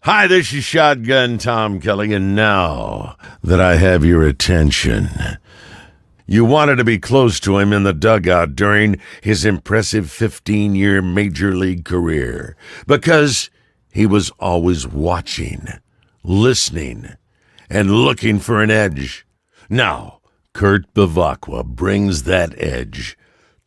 Hi, this is Shotgun Tom Kelly, and now that I have your attention, you wanted to be close to him in the dugout during his impressive 15-year Major League career because he was always watching, listening, and looking for an edge. Now, Kurt Bavacqua brings that edge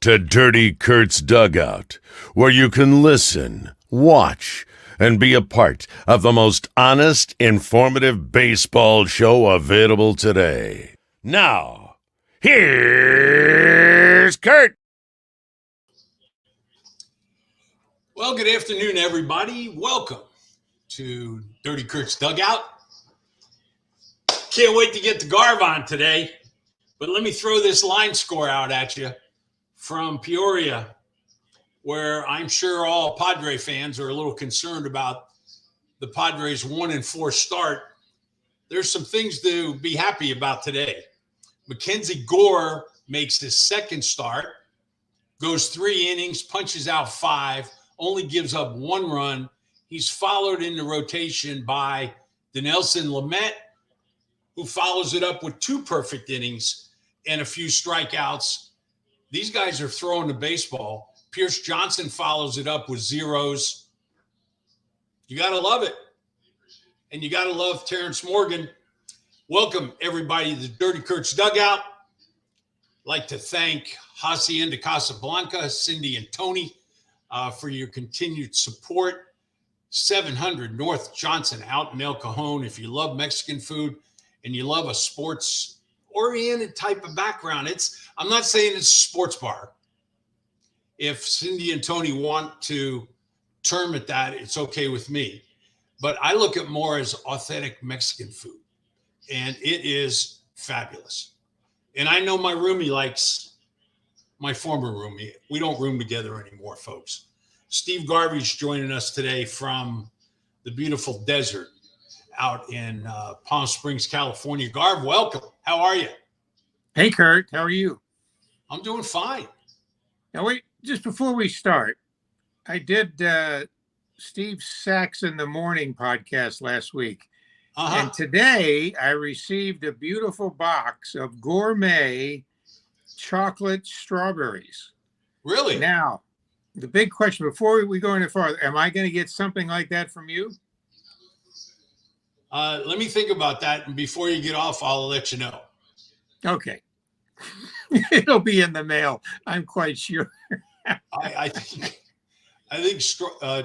to Dirty Kurt's Dugout, where you can listen, watch, and be a part of the most honest, informative baseball show available today. Now, here's Kurt. Well, good afternoon, everybody. Welcome to Dirty Kurt's Dugout. Can't wait to get the Garv on today, but let me throw this line score out at you from Peoria, where I'm sure all Padre fans are a little concerned about the Padres' 1-4 start. There's some things to be happy about today. Mackenzie Gore makes his second start, goes 3 innings, punches out 5, only gives up 1 run. He's followed in the rotation by Dinelson Lamet, who follows it up with 2 perfect innings and a few strikeouts. These guys are throwing the baseball. Pierce Johnson follows it up with zeros. You got to love it. And you got to love Terrence Morgan. Welcome, everybody, to the Dirty Kurt's Dugout. I'd like to thank Hacienda Casablanca, Cindy and Tony, for your continued support. 700 North Johnson out in El Cajon. If you love Mexican food and you love a sports-oriented type of background, I'm not saying it's a sports bar. If Cindy and Tony want to term it that, it's okay with me. But I look at more as authentic Mexican food, and it is fabulous. And I know my roomie likes my former roomie. We don't room together anymore, folks. Steve Garvey's joining us today from the beautiful desert out in Palm Springs, California. Garv, welcome. How are you? Hey, Kurt. How are you? I'm doing fine. Now, wait, just before we start, I did Steve Sachs in the Morning podcast last week. And today I received a beautiful box of gourmet chocolate strawberries. Really? Now, the big question before we go any farther, am I going to get something like that from you? Let me think about that. And before you get off, I'll let you know. Okay. It'll be in the mail, I'm quite sure. I think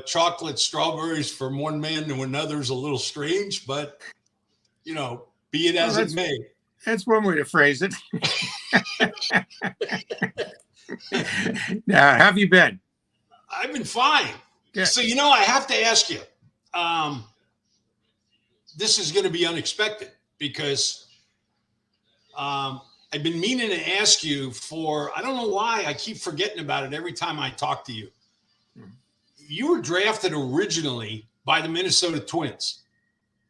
chocolate strawberries from one man to another is a little strange, but, be it as it may. That's one way to phrase it. Now, how have you been? I've been fine. Good. So, I have to ask you, this is going to be unexpected because I've been meaning to ask you I don't know why I keep forgetting about it every time I talk to you. You were drafted originally by the Minnesota Twins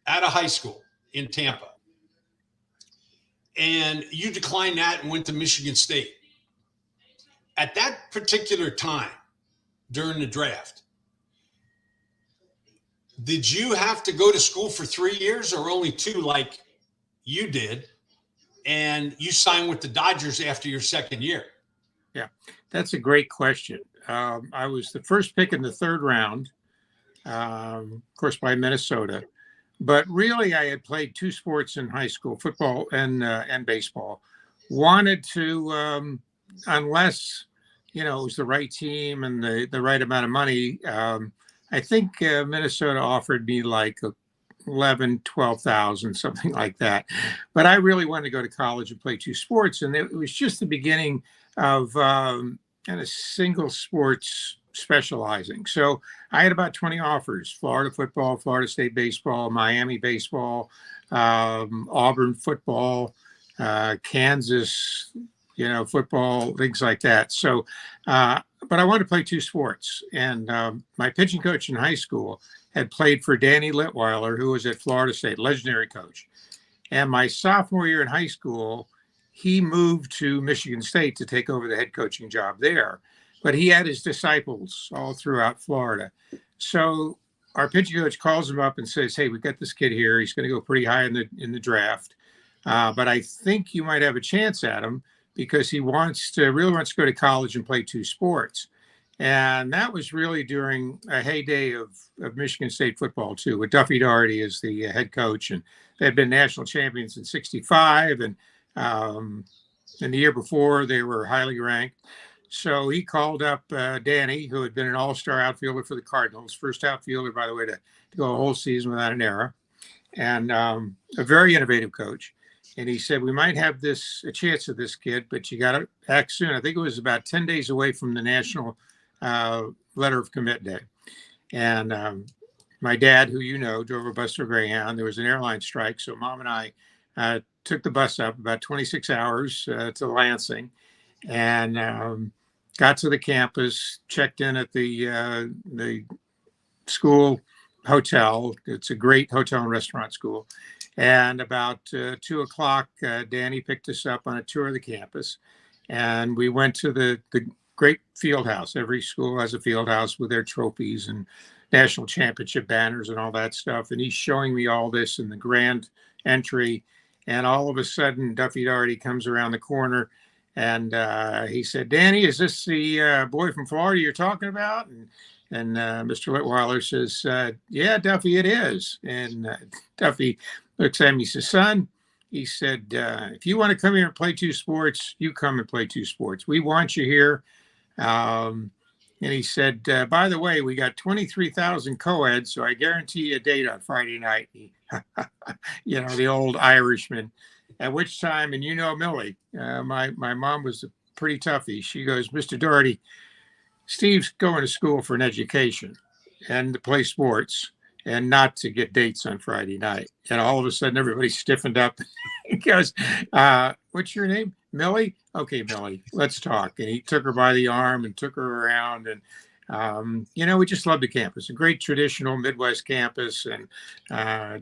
out of high school in Tampa. And you declined that and went to Michigan State. At that particular time during the draft, did you have to go to school for 3 years or only 2 like you did? And you signed with the Dodgers after your second year? Yeah, that's a great question. I was the first pick in the 3rd round, of course, by Minnesota. But really, I had played 2 sports in high school, football and baseball. Wanted to, unless, it was the right team and the right amount of money, I think Minnesota offered me like 11, 12,000, something like that. But I really wanted to go to college and play 2 sports. And it was just the beginning of kind of single sports specializing. So I had about 20 offers: Florida football, Florida State baseball, Miami baseball, Auburn football, Kansas, football, things like that. So, but I wanted to play 2 sports. And my pitching coach in high school had played for Danny Litweiler, who was at Florida State, legendary coach. And my sophomore year in high school, he moved to Michigan State to take over the head coaching job there. But he had his disciples all throughout Florida. So our pitching coach calls him up and says, "Hey, we got this kid here. He's going to go pretty high in the draft, but I think you might have a chance at him because he really wants to go to college and play two sports." And that was really during a heyday of Michigan State football too, with Duffy Daugherty as the head coach, and they had been national champions in '65, and the year before they were highly ranked. So he called up Danny, who had been an all-star outfielder for the Cardinals, first outfielder, by the way, to go a whole season without an error, and a very innovative coach. And he said, "We might have a chance of this kid, but you got to act soon." I think it was about 10 days away from the national letter of commit day. And my dad, who drove a bus to Greyhound. There was an airline strike, so Mom and I took the bus up about 26 hours to Lansing, and got to the campus, checked in at the school hotel. It's a great hotel and restaurant school. And about 2:00, Danny picked us up on a tour of the campus, and we went to the great field house. Every school has a field house with their trophies and national championship banners and all that stuff. And he's showing me all this in the grand entry. And all of a sudden, Duffy Daugherty comes around the corner, and he said, "Danny, is this the boy from Florida you're talking about?" And Mr. Litweiler says, "Yeah, Duffy, it is." And Duffy looks at me, he says, "Son," he said, "if you want to come here and play two sports, you come and play two sports. We want you here." And he said, "By the way, we got 23,000 co-eds, so I guarantee you a date on Friday night." The old Irishman. At which time, and Millie, my mom was a pretty toughie. She goes, "Mr. Daugherty, Steve's going to school for an education and to play sports and not to get dates on Friday night." And all of a sudden, everybody stiffened up. He goes, "What's your name? Millie? Okay, Millie, let's talk." And he took her by the arm and took her around. And, we just loved the campus, a great traditional Midwest campus. And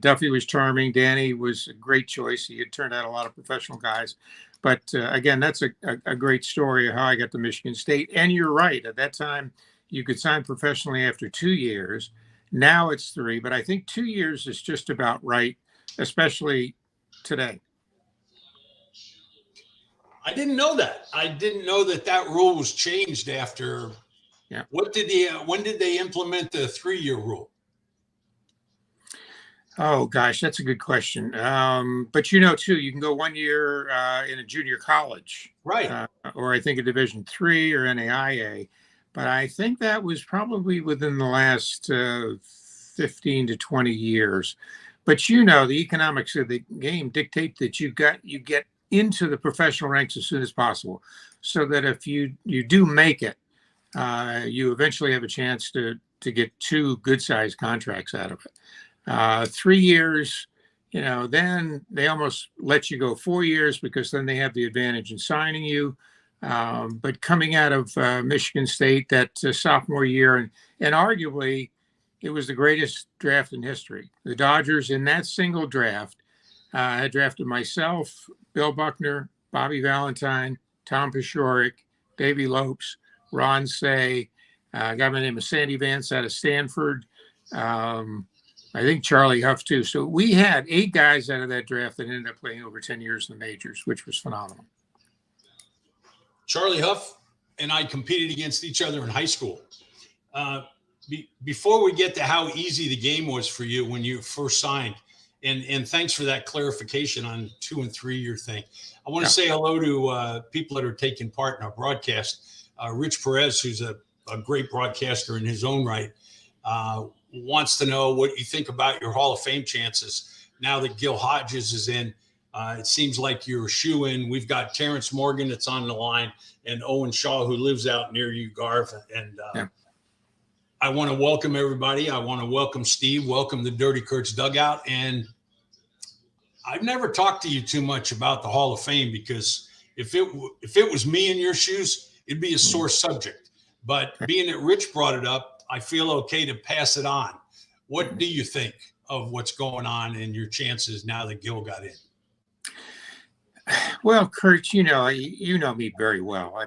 Duffy was charming. Danny was a great choice. He had turned out a lot of professional guys. But again, that's a great story of how I got to Michigan State. And you're right. At that time, you could sign professionally after 2 years. Now it's 3, but I think 2 years is just about right, especially today. I didn't know that. I didn't know that rule was changed after. Yeah. When did they implement the 3-year rule? Oh gosh, that's a good question. But too, you can go 1 year in a junior college, right? Or I think a Division III or NAIA. But I think that was probably within the last 15 to 20 years. But the economics of the game dictate that you get into the professional ranks as soon as possible, so that if you do make it, you eventually have a chance to get 2 good-sized contracts out of it. 3 years, then they almost let you go 4 years because then they have the advantage in signing you. But coming out of Michigan State that sophomore year, and arguably it was the greatest draft in history. The Dodgers in that single draft had drafted myself, Bill Buckner, Bobby Valentine, Tom Paciorek, Davey Lopes, Ron Say, a guy by the name of Sandy Vance out of Stanford. I think Charlie Huff too. So we had 8 guys out of that draft that ended up playing over 10 years in the majors, which was phenomenal. Charlie Huff and I competed against each other in high school. Before we get to how easy the game was for you when you first signed, and thanks for that clarification on 2 and 3 year thing. I want to say hello to people that are taking part in our broadcast. Rich Perez, who's a great broadcaster in his own right, wants to know what you think about your Hall of Fame chances now that Gil Hodges is in. It seems like you're a shoe-in. We've got Terrence Morgan that's on the line and Owen Shaw, who lives out near you, Garv. And I want to welcome everybody. I want to welcome Steve, welcome the Dirty Kurt's Dugout. And I've never talked to you too much about the Hall of Fame because if it was me in your shoes, it'd be a sore subject. But being that Rich brought it up, I feel okay to pass it on. What do you think of what's going on and your chances now that Gil got in? Well, Kurt, you know me very well.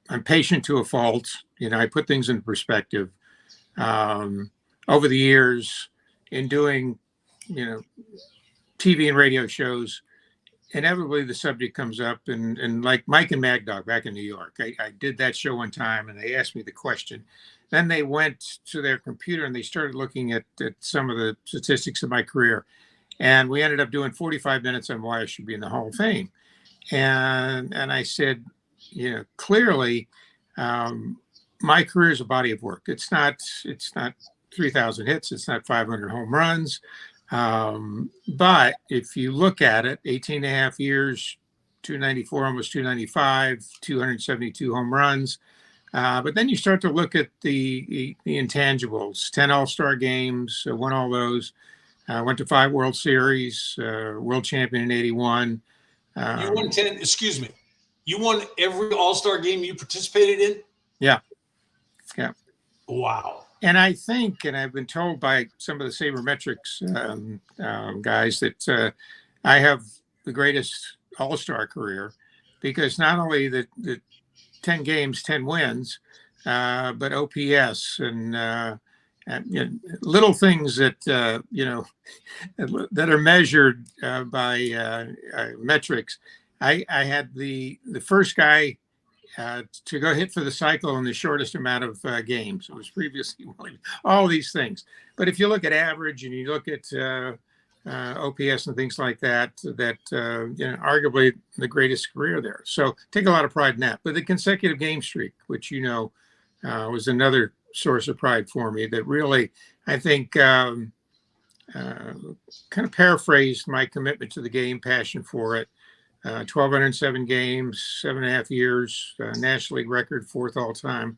I'm patient to a fault. I put things in perspective. Over the years, in doing, TV and radio shows, inevitably the subject comes up, and like Mike and Mad Dog back in New York, I did that show one time, and they asked me the question. Then they went to their computer and they started looking at some of the statistics of my career, and we ended up doing 45 minutes on why I should be in the Hall of Fame. And I said, clearly, my career is a body of work. It's not 3,000 hits. It's not 500 home runs. But if you look at it, 18 and a half years, 294, almost 295, 272 home runs. But then you start to look at the intangibles, 10 All-Star games, won all those, went to 5 World Series, world champion in 81. You won 10, excuse me. You won every All-Star game you participated in? Yeah. Wow. And I think, and I've been told by some of the sabermetrics guys, that I have the greatest All-Star career, because not only the 10 games, 10 wins, but OPS and little things that, that are measured by metrics. I had the first guy to go hit for the cycle in the shortest amount of games. It was previously all these things. But if you look at average and you look at OPS and things like that, arguably the greatest career there. So take a lot of pride in that. But the consecutive game streak, which was another source of pride for me, that really, I think, kind of paraphrased my commitment to the game, passion for it. 1,207 games, 7.5 years, National League record, 4th all time.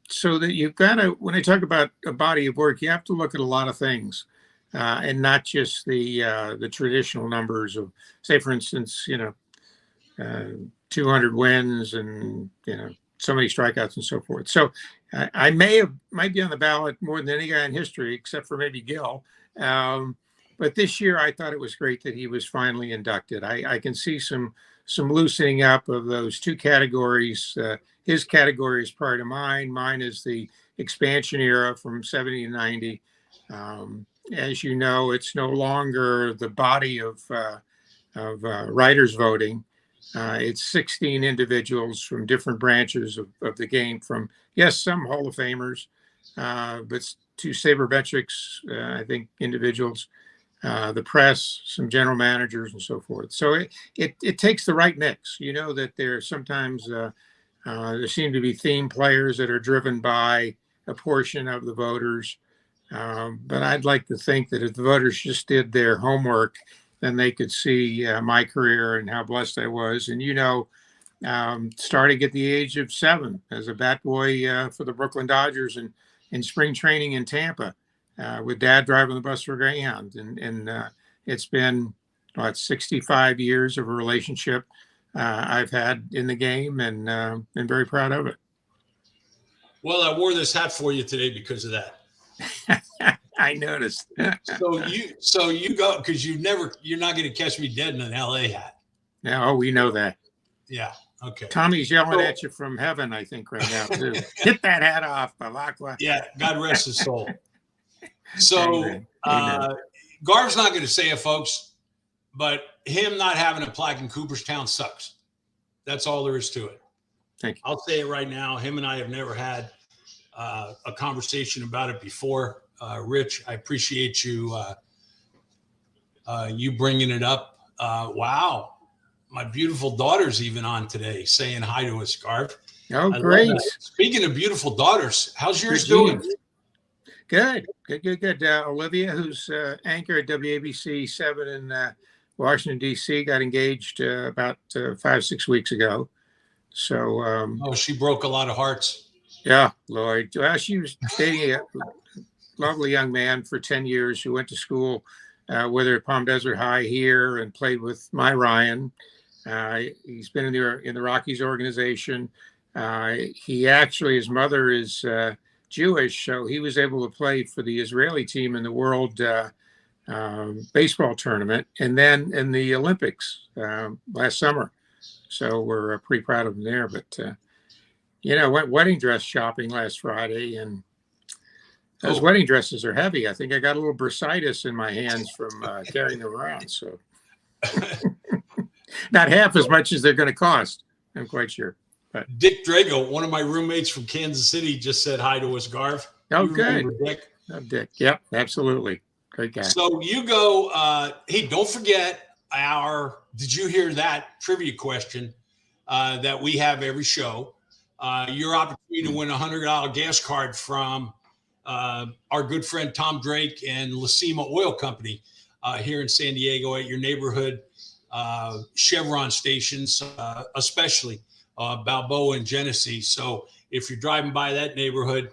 So that you've got to, when I talk about a body of work, you have to look at a lot of things, and not just the traditional numbers of, say, for instance, 200 wins and so many strikeouts and so forth. So I might be on the ballot more than any guy in history, except for maybe Gil. But this year, I thought it was great that he was finally inducted. I can see some loosening up of those two categories. His category is prior to mine. Mine is the expansion era from 70 to 90. As you know, it's no longer the body of writers voting. It's 16 individuals from different branches of the game, from, yes, some Hall of Famers, but 2 sabermetrics, I think, individuals. The press, some general managers, and so forth. So it takes the right mix. That there sometimes there seem to be theme players that are driven by a portion of the voters. But I'd like to think that if the voters just did their homework, then they could see my career and how blessed I was. And starting at the age of 7 as a bat boy for the Brooklyn Dodgers and in spring training in Tampa. With Dad driving the bus for Greyhound, and it's been 65 years of a relationship I've had in the game, and been very proud of it. Well, I wore this hat for you today because of that. I noticed. so you go, because you're not going to catch me dead in an LA hat. No, we know that. Yeah. Okay. Tommy's yelling at you from heaven, I think, right now too. Get that hat off, Balakwa. Yeah. God rest his soul. So Garv's not going to say it, folks, but him not having a plaque in Cooperstown sucks. That's all there is to it. Thank you. I'll say it right now. Him and I have never had a conversation about it before. Rich, I appreciate you bringing it up. Wow. My beautiful daughter's even on today saying hi to us, Garv. Oh, great. Speaking of beautiful daughters, how's yours doing? Good. Olivia, who's anchor at WABC 7 in Washington, D.C., got engaged about 5-6 weeks ago. So, she broke a lot of hearts. Yeah, Lloyd. Well, she was dating a lovely young man for 10 years who went to school with her at Palm Desert High here and played with my Ryan. He's been in the Rockies organization. His mother is Jewish, so he was able to play for the Israeli team in the World Baseball Tournament and then in the Olympics last summer. So we're pretty proud of him there. But, went wedding dress shopping last Friday, and Those Oh. wedding dresses are heavy. I think I got a little bursitis in my hands from carrying them around. So not half as much as they're going to cost. I'm quite sure. But Dick Drago, one of my roommates from Kansas City, just said hi to us, Garv. oh, You good. remember Dick? Oh, Dick. Yep, absolutely. Great guy. So you go, hey, don't forget did you hear that trivia question that we have every show? Your opportunity to win a $100 gas card from our good friend Tom Drake and Lacima Oil Company here in San Diego at your neighborhood Chevron stations, especially Balboa and Genesee. So if you're driving by that neighborhood,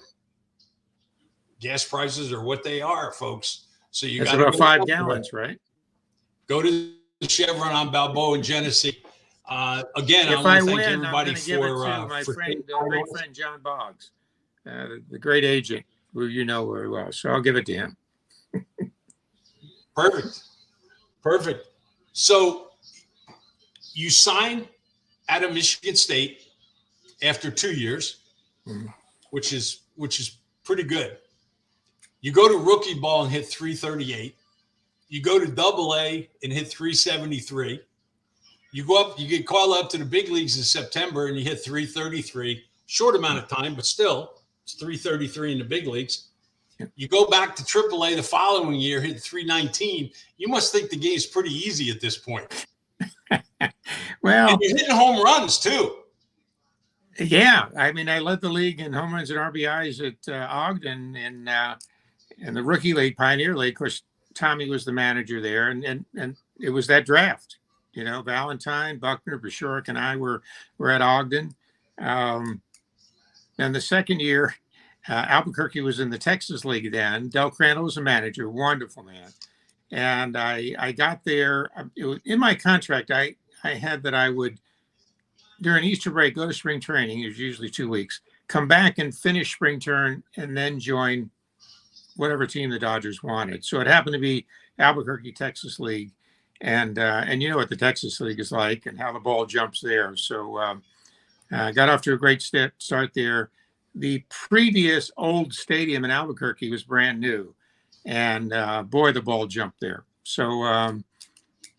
gas prices are what they are, folks. So you got about 5 gallons, right? Go to the Chevron on Balboa and Genesee. Again, If I I want to thank win, everybody I'm going to give it to my great friend John Boggs, the great agent who you know very well. So I'll give it to him. Perfect. So you sign out of Michigan State after 2 years, which is pretty good. You go to rookie ball and hit 338. You go to double A and hit 373. You go up, you get called up to the big leagues in September and you hit 333. Short amount of time, but still, it's 333 in the big leagues. You go back to triple A the following year, hit 319. You must think the game's pretty easy at this point. Well, and you're hitting home runs too. Yeah, I mean, I led the league in home runs and RBIs at Ogden and the rookie league, Pioneer League. Of course, Tommy was the manager there, and it was that draft. You know, Valentine, Buckner, Bashork, and I were at Ogden. And the second year, Albuquerque was in the Texas League then. Del Crandall was a manager, wonderful man. And I got there. It was, in my contract, I had that I would, during Easter break, go to spring training. It was usually 2 weeks. Come back and finish spring turn, and then join whatever team the Dodgers wanted. So it happened to be Albuquerque Texas League, and you know what the Texas League is like, and how the ball jumps there. So got off to a great start there. The previous old stadium in Albuquerque was brand new, and boy, the ball jumped there. So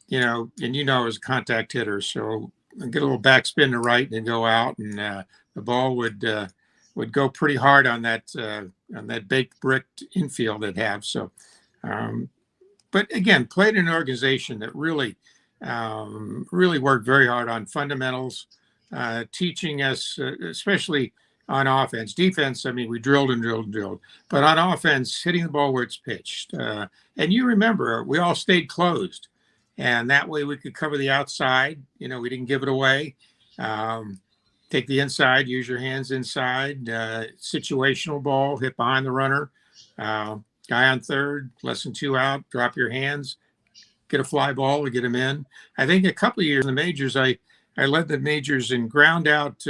you know, and I was a contact hitter, so I'd get a little backspin to right and go out, and the ball would go pretty hard on that baked brick infield they'd have. So, but again, played in an organization that really worked very hard on fundamentals, teaching us, especially on offense. Defense, I mean, we drilled and drilled and drilled, but on offense, hitting the ball where it's pitched. And you remember, we all stayed closed, and that way we could cover the outside. You know, we didn't give it away. Take the inside, use your hands inside, situational ball, hit behind the runner, guy on third, less than 2 out, drop your hands, get a fly ball to get him in. I think a couple of years in the majors, I led the majors in ground out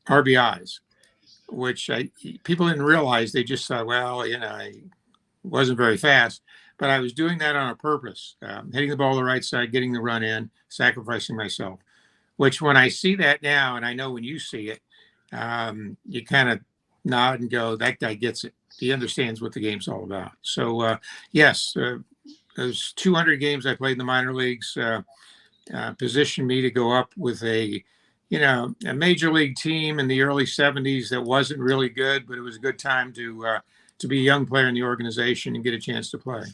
RBIs, which people didn't realize. They just thought, well, you know, I wasn't very fast, but I was doing that on a purpose, hitting the ball the right side, getting the run in, sacrificing myself. Which when I see that now, and I know when you see it, you kind of nod and go, that guy gets it. He understands what the game's all about. So, yes, those 200 games I played in the minor leagues positioned me to go up with a major league team in the early 70s that wasn't really good, but it was a good time to be a young player in the organization and get a chance to play.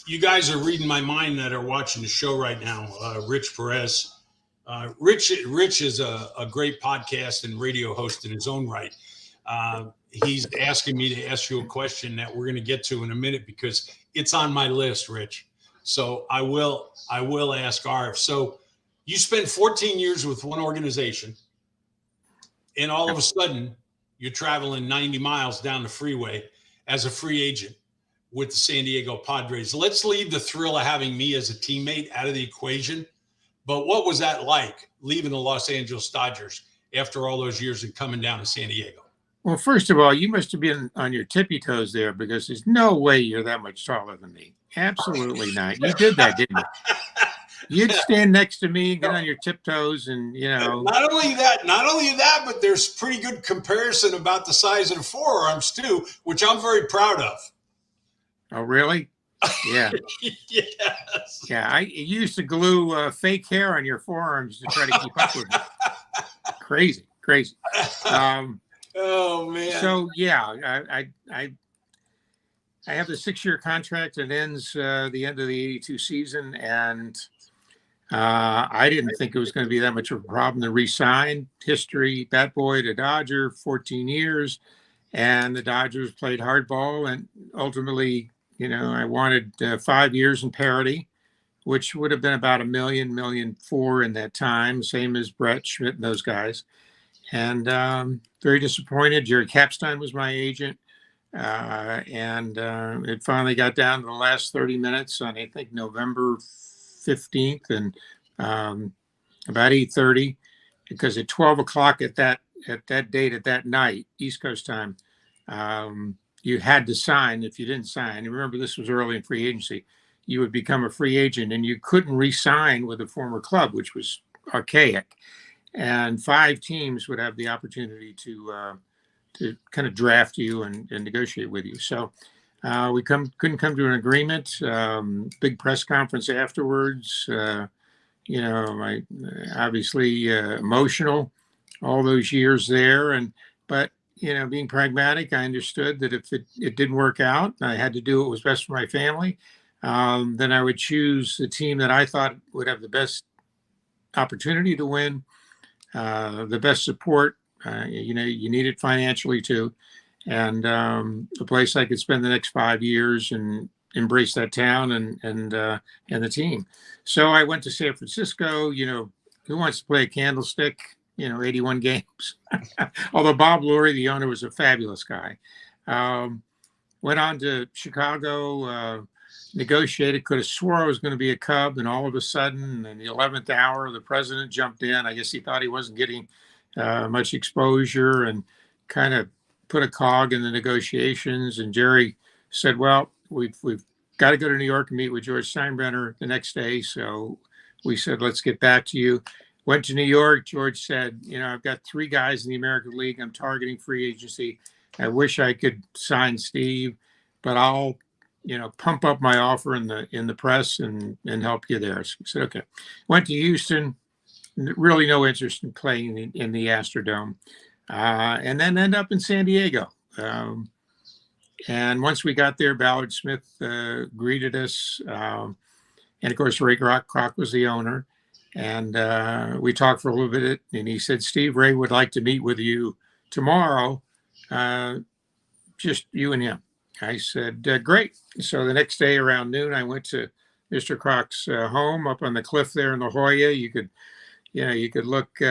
You guys are reading my mind that are watching the show right now. Rich Perez. Rich is a great podcast and radio host in his own right. He's asking me to ask you a question that we're going to get to in a minute because it's on my list, Rich. So I will ask Arv. So you spent 14 years with one organization, and all of a sudden you're traveling 90 miles down the freeway as a free agent with the San Diego Padres. Let's leave the thrill of having me as a teammate out of the equation. But what was that like, leaving the Los Angeles Dodgers after all those years and coming down to San Diego? Well, first of all, you must have been on your tippy toes there, because there's no way you're that much taller than me. Absolutely not. You did that, didn't you? You'd stand next to me, get on your tiptoes, and Not only that, but there's pretty good comparison about the size of the forearms too, which I'm very proud of. Oh, really? Yeah. Yes. Yeah. I used to glue fake hair on your forearms to try to keep up with it. Crazy. Oh man. So yeah, I have the 6-year contract that ends the end of the '82 season, and I didn't think it was going to be that much of a problem to re-sign. History, bat boy to Dodger, 14 years, and the Dodgers played hardball, and ultimately, I wanted 5 years in parity, which would have been about $1 million in that time, same as Brett Schmidt and those guys. And very disappointed. Jerry Kapstein was my agent. And it finally got down to the last 30 minutes on, I think, November 15th, and about 8:30, because at 12 o'clock at that date, at that night, East Coast time, you had to sign. If you didn't sign, remember this was early in free agency, you would become a free agent, and you couldn't re-sign with a former club, which was archaic. And 5 teams would have the opportunity to kind of draft you and negotiate with you. So we couldn't come to an agreement. Big press conference afterwards. My obviously emotional all those years there, but being pragmatic, I understood that if it didn't work out, I had to do what was best for my family. Then I would choose the team that I thought would have the best opportunity to win, the best support. You need it financially too, and a place I could spend the next 5 years and embrace that town and the team. So I went to San Francisco. Who wants to play a candlestick? 81 games. Although Bob Lurie, the owner, was a fabulous guy. Went on to Chicago. Negotiated. Could have swore I was going to be a Cub, and all of a sudden, in the 11th hour, the president jumped in. I guess he thought he wasn't getting much exposure, and kind of put a cog in the negotiations. And Jerry said, "Well, we've got to go to New York and meet with George Steinbrenner the next day." So we said, "Let's get back to you." Went to New York. George said, "I've got 3 guys in the American League. I'm targeting free agency. I wish I could sign Steve, but I'll pump up my offer in the press and help you there." So we said, okay. Went to Houston. Really no interest in playing in the Astrodome, and then end up in San Diego. And once we got there, Ballard Smith greeted us, and of course Ray Kroc was the owner, and we talked for a little bit, and he said, "Steve, Ray would like to meet with you tomorrow, just you and him." I said, "Great." So the next day around noon, I went to Mr. Kroc's home up on the cliff there in La Jolla. You could look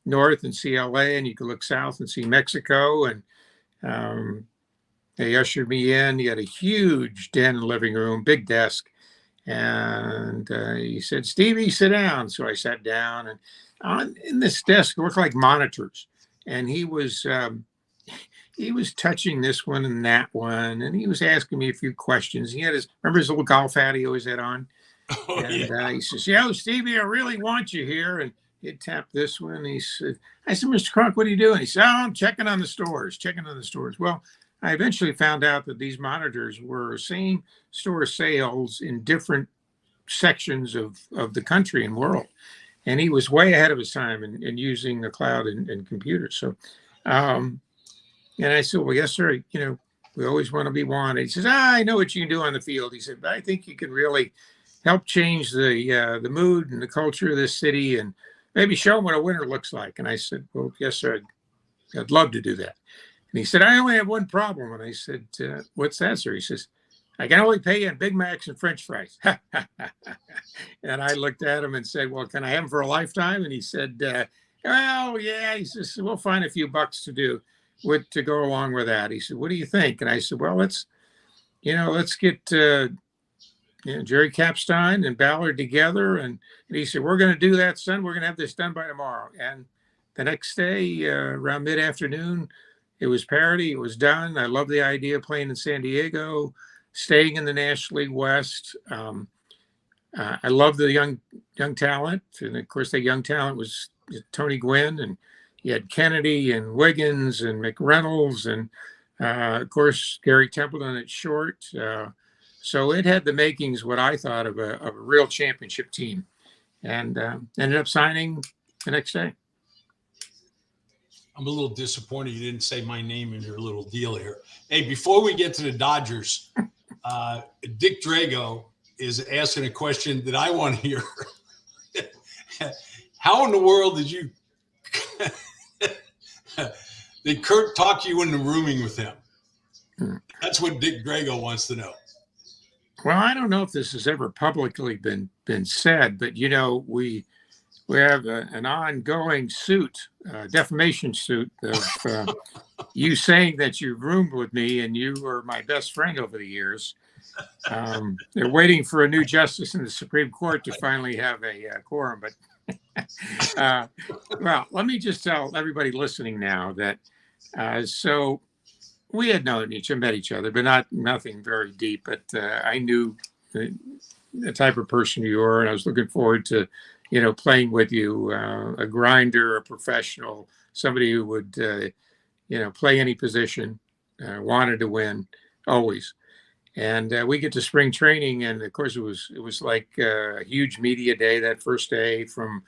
north and see LA, and you could look south and see Mexico. And they ushered me in. He had a huge den living room, big desk. And he said, "Stevie, sit down." So I sat down, and in this desk, it looked like monitors. And he was touching this one and that one, and he was asking me a few questions. He had remember his little golf hat he always had on? Oh, And yeah. he says, "Yo, Stevie, I really want you here." And he'd tap this one. And I said, "Mr. Kroc, what are you doing?" He said, "Oh, I'm checking on the stores. Well, I eventually found out that these monitors were same store sales in different sections of the country and world. And he was way ahead of his time in using the cloud and computers. So, and I said, "Well, yes, sir. We always want to be wanted." He says, "I know what you can do on the field." He said, "But I think you can really help change the mood and the culture of this city, and maybe show them what a winner looks like." And I said, "Well, yes, sir. I'd love to do that." And he said, "I only have one problem." And I said, "What's that, sir?" He says, "I can only pay you in Big Macs and French fries." And I looked at him and said, "Well, can I have them for a lifetime?" And he said, "Well, yeah." He says, "We'll find a few bucks to go along with that." He said, "What do you think?" And I said, "Well, let's get Jerry Kapstein and Ballard together." And he said, "We're going to do that, son. We're going to have this done by tomorrow." And the next day, around mid-afternoon, it was parity. It was done. I love the idea of playing in San Diego, staying in the National League West. I love the young talent, and of course, that young talent was Tony Gwynn, and you had Kennedy and Wiggins and McReynolds, and of course Gary Templeton at short. So it had the makings, what I thought of a real championship team, and ended up signing the next day. I'm a little disappointed you didn't say my name in your little deal here. Hey, before we get to the Dodgers, Dick Drago is asking a question that I want to hear. How in the world did you did Kurt talk you into rooming with him? That's what Dick Drago wants to know. Well, I don't know if this has ever publicly been said, but we have an ongoing suit, defamation suit of you saying that you roomed with me and you were my best friend over the years. They're waiting for a new justice in the Supreme Court to finally have a quorum. But well, let me just tell everybody listening now that so we had met each other, but nothing very deep. But I knew the type of person you were, and I was looking forward to playing with you, a grinder, a professional, somebody who would play any position, wanted to win always. And we get to spring training, and of course it was like a huge media day that first day, from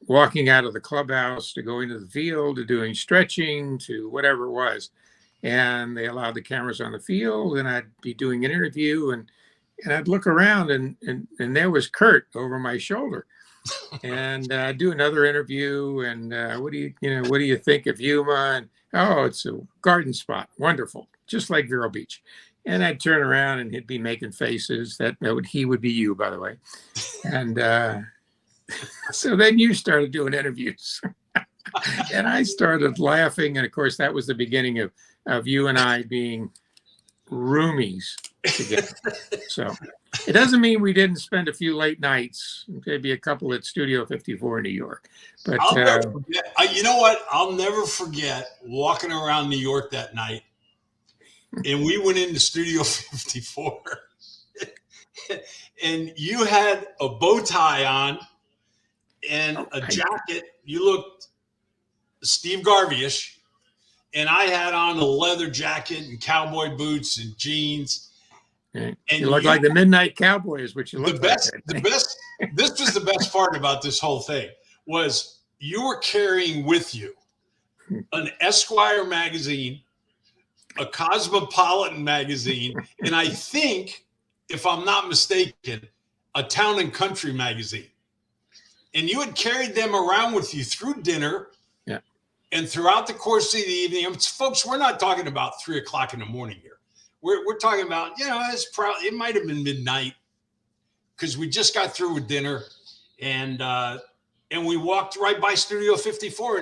walking out of the clubhouse to going to the field to doing stretching to whatever it was. And they allowed the cameras on the field, and I'd be doing an interview, and I'd look around, and there was Kurt over my shoulder, and I'd do another interview, and what do you think of Yuma? And oh, it's a garden spot, wonderful, just like Vero Beach. And I'd turn around, and he'd be making faces. He would be you, by the way. And so then you started doing interviews, and I started laughing, and of course that was the beginning of you and I being roomies together. So it doesn't mean we didn't spend a few late nights, maybe a couple at Studio 54 in New York. But I'll never forget. You know what? I'll never forget walking around New York that night, and we went into Studio 54, and you had a bow tie on and a jacket. You looked Steve Garvey-ish. And I had on a leather jacket and cowboy boots and jeans. And you look like the Midnight Cowboy is what you look like. This was the best part about this whole thing, was you were carrying with you an Esquire magazine, a Cosmopolitan magazine, and I think, if I'm not mistaken, a Town and Country magazine. And you had carried them around with you through dinner. And throughout the course of the evening, folks, we're not talking about 3 o'clock in the morning here. We're talking about, it might have been midnight, because we just got through with dinner, and we walked right by Studio 54,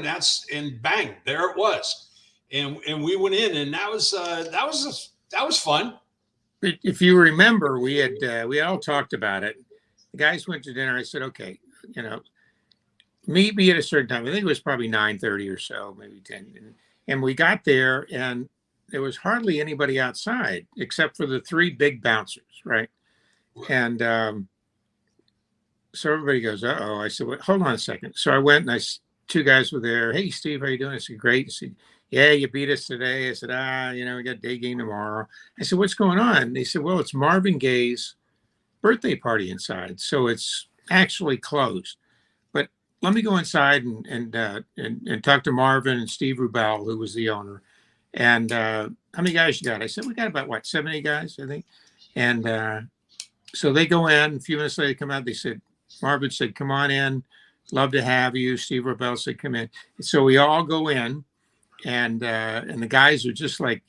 and bang, there it was, and we went in, and that was fun. If you remember, we all talked about it. The guys went to dinner. I said, okay, meet me at a certain time. I think it was probably 9:30 or so, maybe 10. And we got there, and there was hardly anybody outside except for the 3 big bouncers, right? And so everybody goes, uh-oh. I said, well, hold on a second. So I went, and 2 guys were there. Hey, Steve, how you doing? I said, great. I said, yeah, you beat us today. I said, we got day game tomorrow. I said, what's going on? They said, well, it's Marvin Gaye's birthday party inside, so it's actually closed. Let me go inside and talk to Marvin and Steve Rubel, who was the owner. And how many guys you got? I said, we got about 70 guys, I think. And so they go in. A few minutes later, they come out. Marvin said, come on in. Love to have you. Steve Rubel said, come in. So we all go in, and the guys are just like,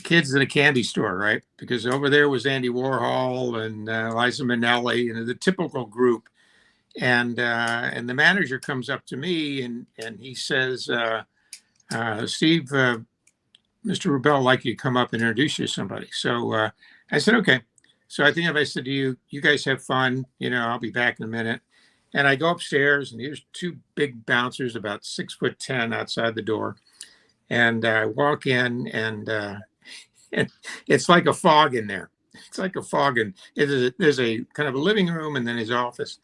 kids at a candy store, right? Because over there was Andy Warhol and Liza Minnelli, the typical group. And the manager comes up to me, and he says, Steve, Mr. Rubel would like you to come up and introduce you to somebody. So I said, okay. So I think if I said to you, you guys have fun, I'll be back in a minute. And I go upstairs, and there's 2 big bouncers, about 6'10" outside the door. And I walk in, and it's like a fog in there. it's like a fog, and there's a kind of a living room and then his office.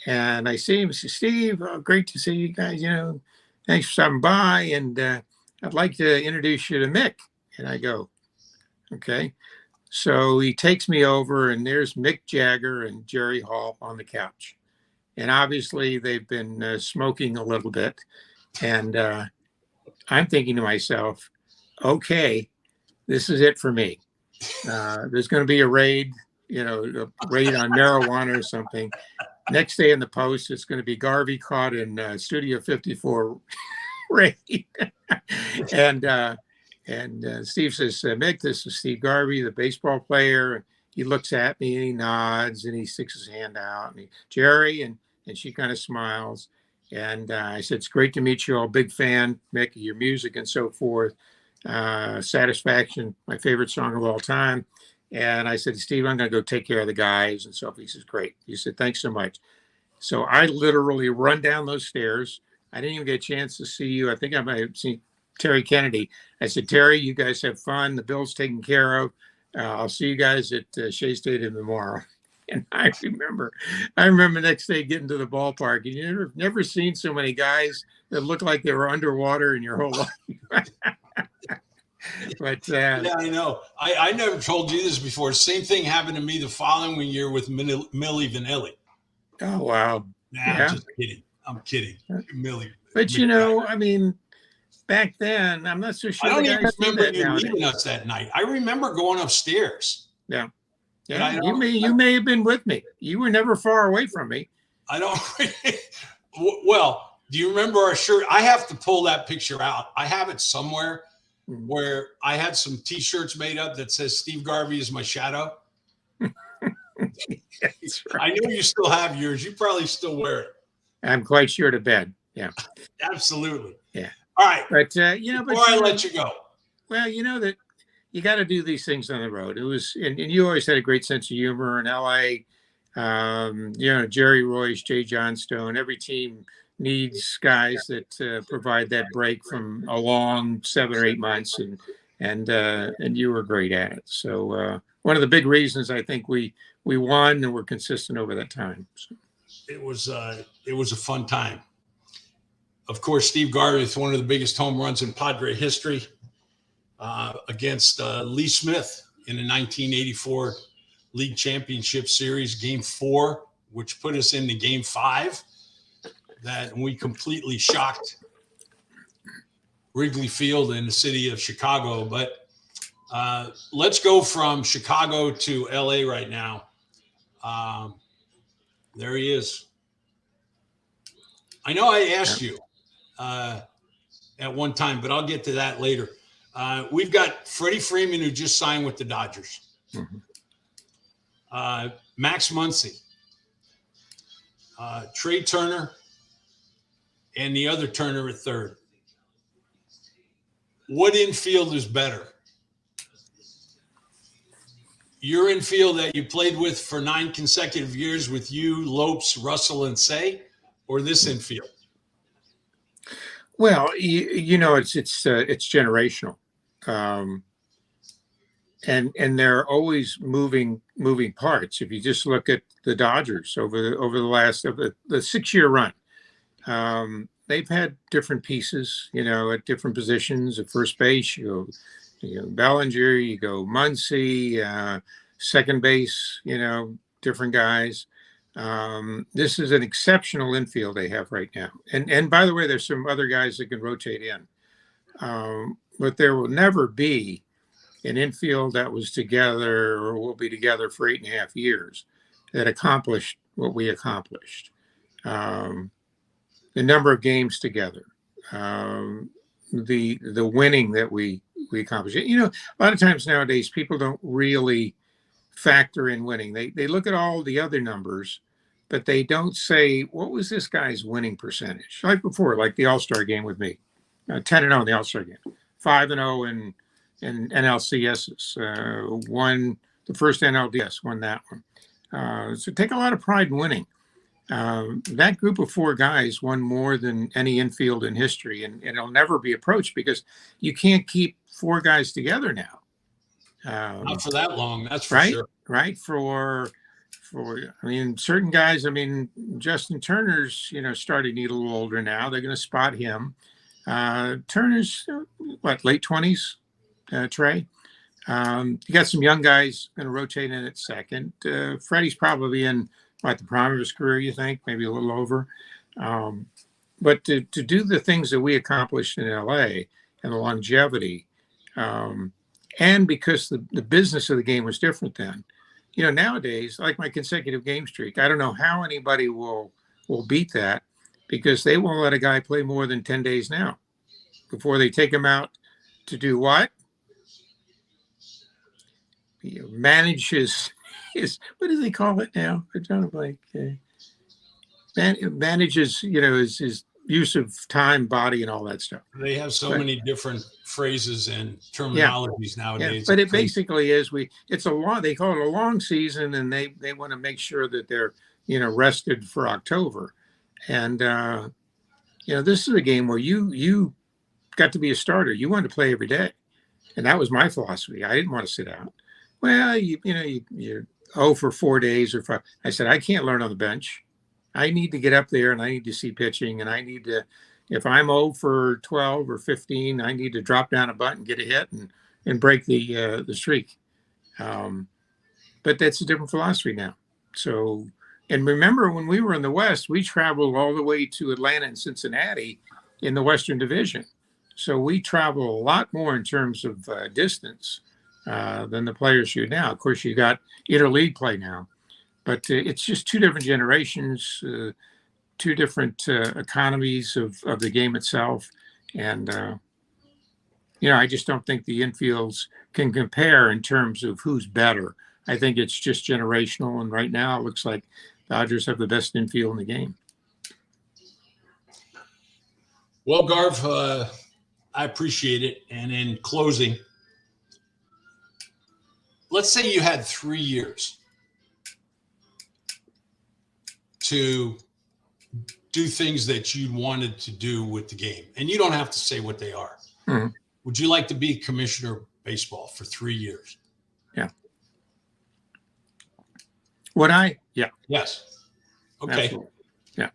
And I see him. I say, Steve, great to see you guys. Thanks for stopping by, and I'd like to introduce you to Mick. And I go, okay. So he takes me over, and there's Mick Jagger and Jerry Hall on the couch. And obviously they've been smoking a little bit. And I'm thinking to myself, okay, this is it for me. There's going to be a raid, a raid on marijuana or something. Next day in the Post, it's going to be Garvey caught in Studio 54 raid. And Steve says, Mick, this is Steve Garvey, the baseball player. He looks at me and he nods and he sticks his hand out. And Jerry, and she kind of smiles. And I said, it's great to meet you all. Big fan, Mick, of your music and so forth. Satisfaction, my favorite song of all time. And I said, Steve, I'm going to go take care of the guys. And so he says, great. He said, thanks so much. So I literally run down those stairs. I didn't even get a chance to see you. I think I might have seen Terry Kennedy. I said, Terry, you guys have fun. The bill's taken care of. I'll see you guys at Shea Stadium tomorrow. And I remember the next day getting to the ballpark, and you've never seen so many guys that look like they were underwater in your whole life. But yeah, I know. I never told you this before. Same thing happened to me the following year with Millie Vanilli. Oh, wow. Nah, yeah. I'm just kidding. I'm kidding. Millie. But, back then, I'm not so sure. I don't even remember you leaving us that night. I remember going upstairs. Yeah. Yeah, you may have been with me. You were never far away from me. I don't. Well, do you remember our shirt? I have to pull that picture out. I have it somewhere where I had some T-shirts made up that says Steve Garvey is my shadow. That's right. I know you still have yours. You probably still wear it. I'm quite sure to bed. Yeah. Absolutely. Yeah. All right. But before I let you go. Well, that you got to do these things on the road. It was, and you always had a great sense of humor in LA. Jerry Royce, Jay Johnstone, every team needs guys that provide that break from a long 7 or 8 months, and you were great at it. So one of the big reasons I think we won and were consistent over that time. So. It was a fun time. Of course, Steve Garvey with one of the biggest home runs in Padre history. Against Lee Smith in the 1984 League Championship Series, Game 4, which put us into Game 5. That we completely shocked Wrigley Field in the city of Chicago. But let's go from Chicago to LA right now. There he is. I know I asked you at one time, but I'll get to that later. We've got Freddie Freeman, who just signed with the Dodgers. Mm-hmm. Max Muncy, Trey Turner, and the other Turner at third. What infield is better? Your infield that you played with for 9 consecutive years with you, Lopes, Russell, and Say, or this infield? Well, it's generational. And there are always moving parts. If you just look at the Dodgers over the last of the 6-year run, they've had different pieces, at different positions. At first base, you go Bellinger, you go Muncy, second base, different guys. This is an exceptional infield they have right now. And by the way, there's some other guys that can rotate in. But there will never be an infield that was together or will be together for 8.5 years that accomplished what we accomplished. The number of games together, the winning that we accomplished. A lot of times nowadays people don't really factor in winning. They look at all the other numbers, but they don't say, what was this guy's winning percentage? Like before, like the All-Star game with me, 10-0 in the All-Star game. 5-0 in NLCSs. Won the first NLDS, won that one. So take a lot of pride in winning. That group of 4 guys won more than any infield in history, and it'll never be approached because you can't keep 4 guys together now. Not for that long, that's for right, sure. right. I mean, certain guys. I mean, Justin Turner's starting to get a little older now. They're going to spot him. Turner's what, late 20s, Trey. You got some young guys going to rotate in at second. Freddie's probably in the prime of his career, you think, maybe a little over. But to do the things that we accomplished in LA and the longevity, and because the business of the game was different then. Nowadays, like my consecutive game streak, I don't know how anybody will beat that, because they won't let a guy play more than 10 days now before they take him out to do what? Manage his what do they call it now? I don't like manages his use of time, body, and all that stuff. They have so many different phrases and terminologies nowadays. But it basically is it's a long, they call it a long season, and they want to make sure that they're rested for October. And this is a game where you got to be a starter. You wanted to play every day, and that was my philosophy. I didn't want to sit out. Well, you're 0 for 4 days or 5. I said, I can't learn on the bench. I need to get up there, and I need to see pitching, and I need to, if I'm 0 for 12 or 15, I need to drop down a butt and get a hit and break the streak. But that's a different philosophy now. So, and remember, when we were in the West, we traveled all the way to Atlanta and Cincinnati in the Western Division. So we travel a lot more in terms of distance than the players do now. Of course, you got interleague play now, but it's just two different generations, two different economies of the game itself. And, I just don't think the infields can compare in terms of who's better. I think it's just generational. And right now it looks like Dodgers have the best infield in the game. Well, Garv, I appreciate it. And in closing, let's say you had 3 years to do things that you wanted to do with the game, and you don't have to say what they are. Mm-hmm. Would you like to be commissioner of baseball for 3 years? Yeah. Would I? Yeah. Yes. Okay. Absolutely. Yeah.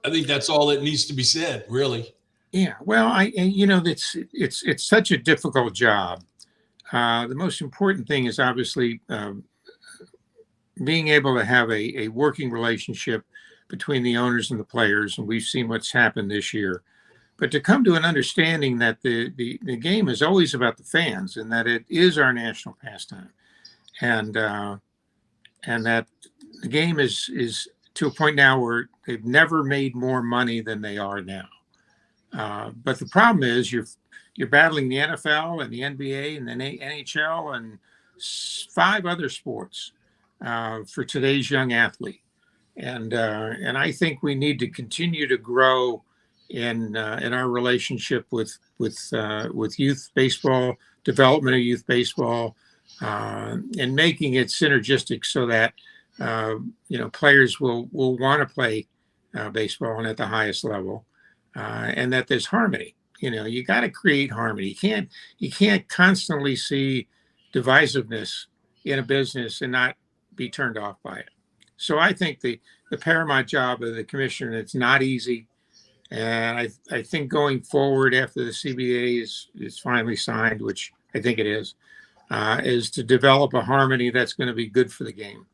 I think that's all that needs to be said, really. Yeah. Well, it's such a difficult job. The most important thing is obviously being able to have a working relationship between the owners and the players, and we've seen what's happened this year. But to come to an understanding that the game is always about the fans, and that it is our national pastime, and that the game is to a point now where they've never made more money than they are now. But the problem is you're battling the NFL and the NBA and the NHL and 5 other sports for today's young athlete, and I think we need to continue to grow in our relationship with youth baseball, development of youth baseball, and making it synergistic so that players will want to play baseball and at the highest level, and that there's harmony. You got to create harmony. You can't constantly see divisiveness in a business and not be turned off by it. So I think the paramount job of the commissioner, and it's not easy, and I think going forward after the CBA is finally signed, which I think it is to develop a harmony that's going to be good for the game,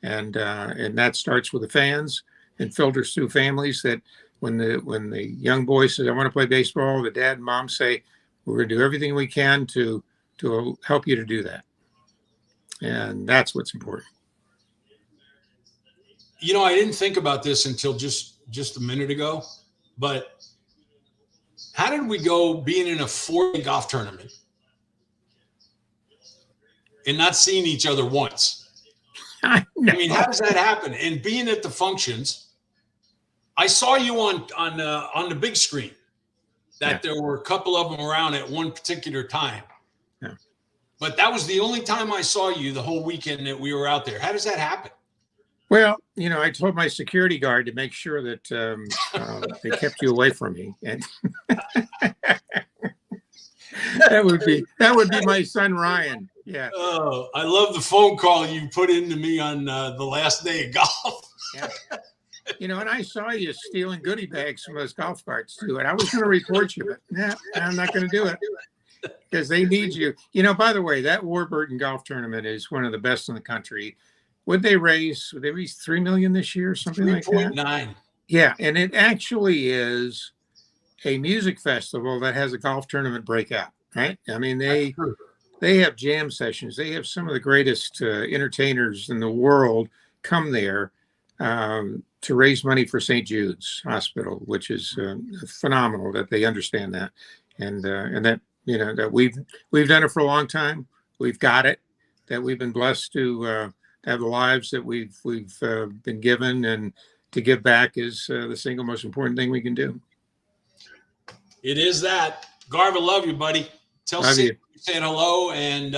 and that starts with the fans and filters through families. That when the young boy says, "I want to play baseball," the dad and mom say, "We're going to do everything we can to help you to do that," and that's what's important. I didn't think about this until just a minute ago, but how did we go being in a 4-day golf tournament and not seeing each other once? I mean, how does that happen? And being at the functions, I saw you on the big screen that there were a couple of them around at one particular time. Yeah. But that was the only time I saw you the whole weekend that we were out there. How does that happen? Well, I told my security guard to make sure that they kept you away from me. And that would be my son Ryan. Yeah. Oh, I love the phone call you put into me on the last day of golf. Yeah. And I saw you stealing goodie bags from those golf carts too. And I was going to report you, but I'm not going to do it because they need you. By the way, that Warburton golf tournament is one of the best in the country. Would they raise $3 million this year or something like that? 3.9. Yeah. And it actually is a music festival that has a golf tournament breakout, right? I mean, they have jam sessions. They have some of the greatest entertainers in the world come there to raise money for St. Jude's Hospital, which is phenomenal that they understand that, and that that we've done it for a long time. We've got it. That we've been blessed to have the lives that we've been given, and to give back is the single most important thing we can do. It is that. Garv, I love you, buddy. Tell Sid you said hello, and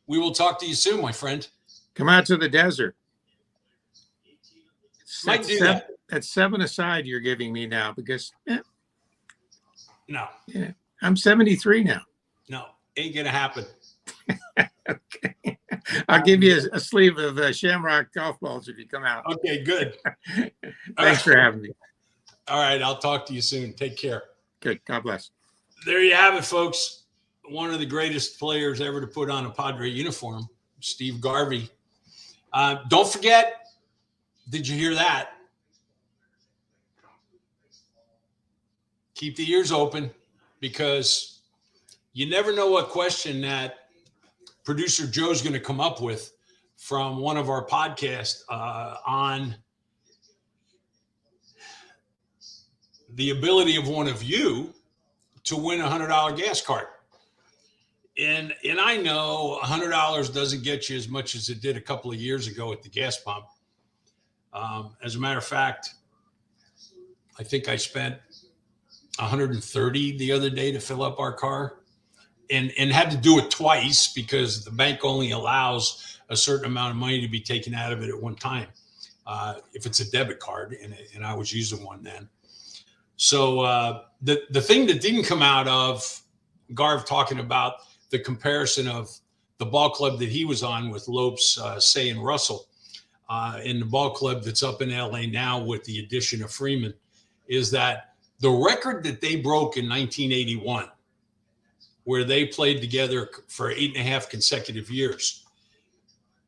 we will talk to you soon, my friend. Come out to the desert. Might do that. That's 7 aside you're giving me now because no. Yeah, I'm 73 now. No, ain't gonna happen. Okay. I'll give you a sleeve of Shamrock golf balls if you come out. Okay, good. Thanks for having me. All right, I'll talk to you soon. Take care. Good. God bless. There you have it, folks. One of the greatest players ever to put on a Padre uniform, Steve Garvey. Don't forget, did you hear that? Keep the ears open, because you never know what question that producer Joe's going to come up with from one of our podcasts on the ability of one of you to win a $100 gas card. And I know $100 doesn't get you as much as it did a couple of years ago at the gas pump. As a matter of fact, I think I spent $130 the other day to fill up our car, and had to do it twice because the bank only allows a certain amount of money to be taken out of it at one time. If it's a debit card, and I was using one then. So the thing that didn't come out of Garv talking about the comparison of the ball club that he was on with Lopes, Say, and Russell, in the ball club that's up in LA now with the addition of Freeman, is that the record that they broke in 1981, where they played together for 8.5 consecutive years,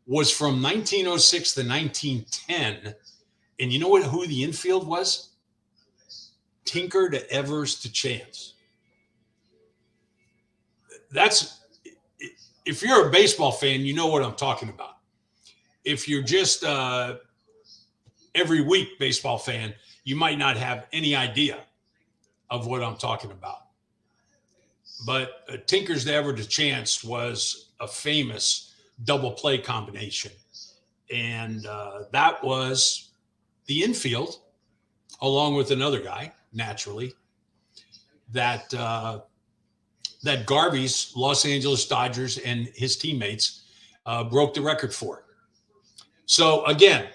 was from 1906 to 1910. And you know who the infield was? Tinker to Evers to Chance. That's, if you're a baseball fan, you know what I'm talking about. If you're just every week baseball fan, you might not have any idea of what I'm talking about. But Tinker's to Ever to Chance was a famous double play combination. And that was the infield, along with another guy, naturally, that Garvey's Los Angeles Dodgers and his teammates broke the record for. So again,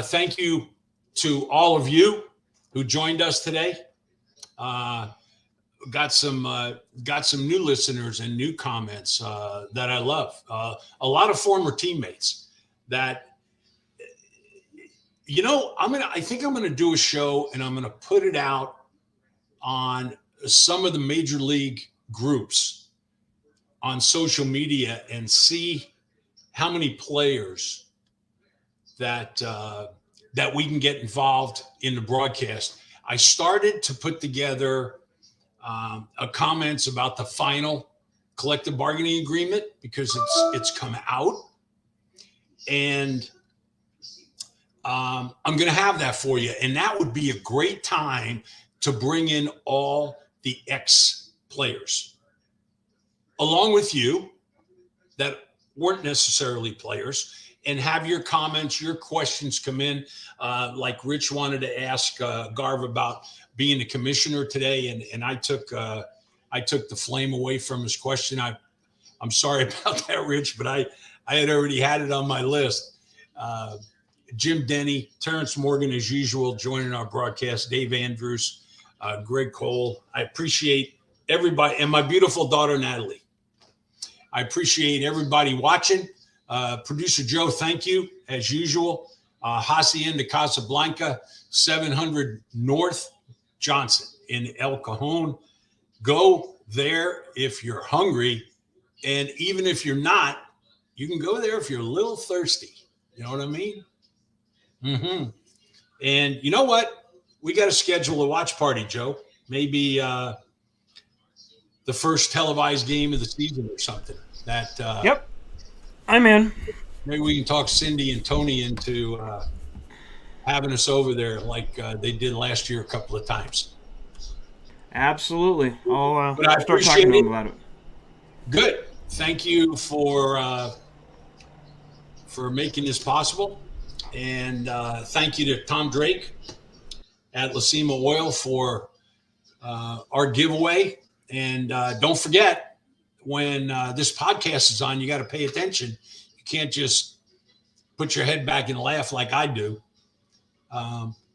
thank you to all of you who joined us today. Got some new listeners and new comments that I love. A lot of former teammates that, I think I'm gonna do a show, and I'm gonna put it out on some of the major league groups on social media and see how many players that we can get involved in the broadcast. I started to put together comments about the final collective bargaining agreement because it's come out, and I'm going to have that for you. And that would be a great time to bring in all the ex-players, along with you that weren't necessarily players, and have your comments, your questions come in. Like Rich wanted to ask Garv about being a commissioner today, and I took the flame away from his question. I'm sorry about that, Rich, but I had already had it on my list. Jim Denny, Terrence Morgan, as usual, joining our broadcast, Dave Andrews, Greg Cole. I appreciate everybody, and my beautiful daughter, Natalie. I appreciate everybody watching. Producer Joe, thank you, as usual. Hacienda Casablanca, 700 North Johnson in El Cajon. Go there if you're hungry. And even if you're not, you can go there if you're a little thirsty. You know what I mean? Mm-hmm. And you know what? We got to schedule a watch party, Joe. Maybe the first televised game of the season or something. Yep, I'm in. Maybe we can talk Cindy and Tony into having us over there like they did last year a couple of times. Absolutely. I'll But I start talking to appreciate him about it. Good. Thank you for making this possible. And thank you to Tom Drake at Lacima Oil for our giveaway. And don't forget, when this podcast is on, you got to pay attention. You can't just put your head back and laugh like I do,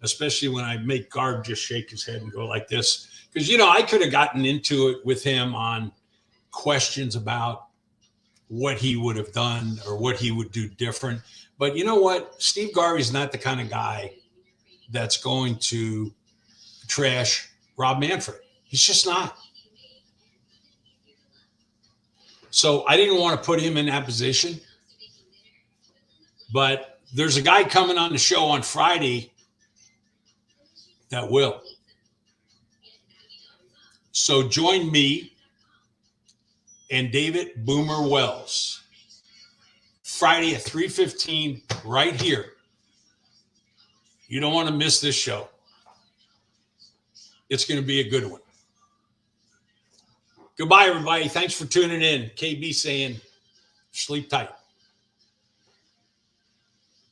especially when I make Garb just shake his head and go like this. Because, you know, I could have gotten into it with him on questions about what he would have done or what he would do different. But you know what? Steve Garvey is not the kind of guy that's going to trash Rob Manfred. He's just not. So I didn't want to put him in that position. But there's a guy coming on the show on Friday that will. So join me and David Boomer Wells Friday at 3:15 right here. You don't want to miss this show. It's going to be a good one. Goodbye, everybody. Thanks for tuning in. KB saying, sleep tight.